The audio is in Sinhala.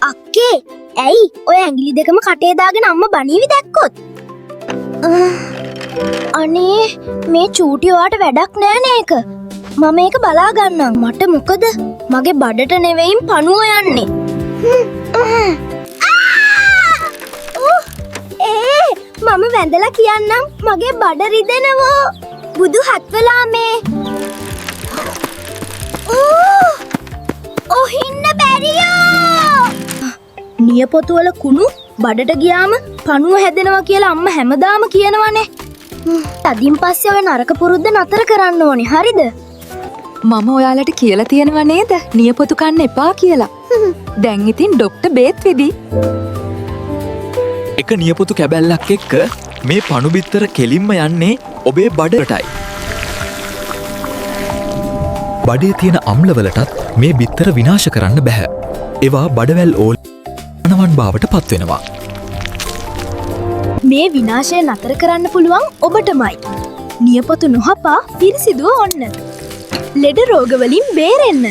අක්කේ ඇයි ඔය ඇඟිලි දෙකම කටේ දාගෙන අම්මා බණීවි දැක්කොත්? අනේ මේ චූටි ඔයාට වැඩක් නෑ නේක. මම මේක බලා ගන්නම්. මට මොකද? මගේ බඩට නෙවෙයින් පණුව යන්නේ. මම වැඳලා කියන්නම් මගේ බඩ රිදෙනවෝ. බුදු හත්වලා මේ. ඔහින්න බැරියෝ. නියපොතුවල කුණු බඩට ගියාම පණුව හැදෙනවා කියලා අම්මා හැමදාම කියනවනේ. තදින් පස්සේ ඔය නරක පුරුද්ද නතර කරන්න ඕනේ. හරිද? මම ඔයාලට කියලා තියෙනවා නේද? නියපොතු කන්න එපා කියලා. දැන් ඉතින් ඩොක්ටර් බේත් වෙදී. එක නියපොතු කැබැල්ලක් එක්ක මේ පණු බිත්තර කෙලින්ම යන්නේ ඔබේ බඩටයි. බඩේ තියෙන අම්ලවලටත් මේ බිත්තර විනාශ කරන්න බැහැ. ඒවා බඩවැල් ඕලනවන් බවට පත්වෙනවා. මේ විනාශය නතර කරන්න පුළුවන් ඔබටමයි. නියපොතු නොහපා පිරිසිදුව ඔන්න. ලෙඩ රෝගවලින් බේරෙන්න.